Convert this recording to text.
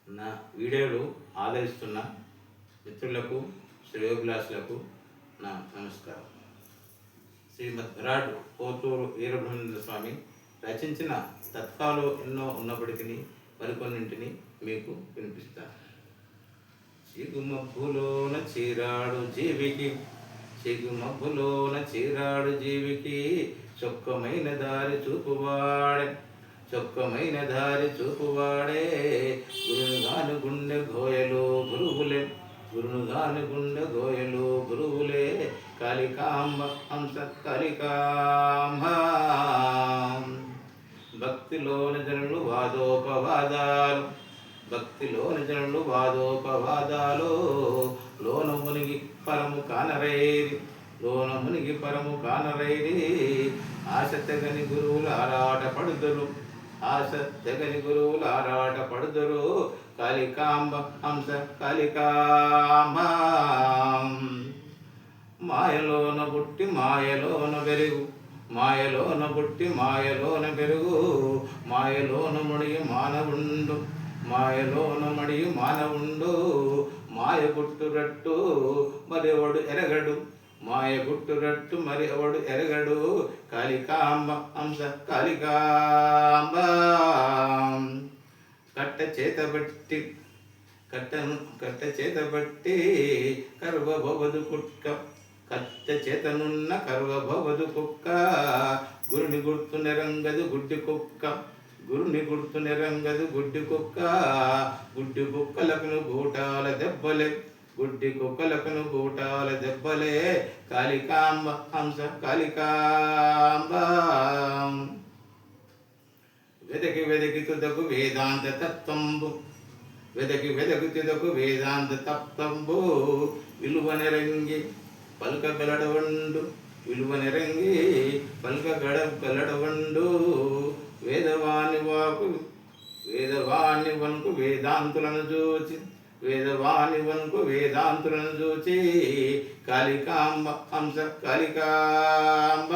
నా వీడియోలు ఆదరిస్తున్న మిత్రులకు శ్రేయోభిలాషులకు నా నమస్కారం. శ్రీమద్ విరాట్ పోతూరు వీరబ్రహ్మేంద్ర స్వామి రచించిన తత్వాలు ఎన్నో ఉన్నప్పటికీ మరికొన్నింటిని మీకు వినిపిస్తాను. చిగుమబ్బులోన చీరాడు జీవికి, చిగుమబ్బులోన చీరాడు జీవికి చొక్కమైన దారి చూపువాడే, చొక్కమైన దారి చూపువాడే. గురునుగాను గుండె గోయలు గురువులే, గురునుగాను గుండె గోయలు గురువులే. కాళికాంబ హంస కాళికాంబ. భక్తిలోని జనులు వాదోపవాదాలు, భక్తిలోని జనులు వాదోపవాదాలు. లోన మునిగి పరము కానరైరి, లోన మునిగి పరము కానరైరి. ఆశ తెగని గురువులు ఆరాట పడుదురు, ఆశ తెగని గురువులు ఆరాట పడుదురు. కాళికాంబ హంస కాళికాంబ. మాయలోన పుట్టి మాయలోన పెరుగు, మాయలోన పుట్టి మాయలోన పెరుగు. మాయలోన ముడిగి మానవుండు, మాయలోన మడిగి మానవుండు. మాయ పుట్టురట్టు మరి ఎవడు ఎరగడు, మాయ పుట్టురట్టు మరి ఎవడు ఎరగడు. కాళికాంబ హంస కాళికాంబ. కట్ట చేతబట్టి, కట్ట చేతబట్టి కర్వబవదు కుక్క, కట్ట చేతనున్న కర్వబవదు కుక్క. గురుని గుర్తు నెరంగదు గుడ్డి కుక్క, గురుని గుర్తు నెరంగదు గుడ్డి కుక్క. గుడ్డి కుక్కలకు గూటాల దెబ్బలే, గుడ్డి కుక్కలకు గూటాల దెబ్బలే. కాళికాంబ హంస కాళికాంబ. వెదకి వెదకి తుదకు వేదాంత తత్వంబు, వెదకి వెదకి తుదకు వేదాంత తత్వంబు. విలువనెరంగి పలుకగలడవండు, విలువనెరంగి పలుకగలడవండు. వేదవాణి వాకు, వేదవాణి వనుకు వేదాంతులను చూచి, వేదవాణి వనుకు వేదాంతులను చూచి. కాళికాంబ హంస కాళికాంబ.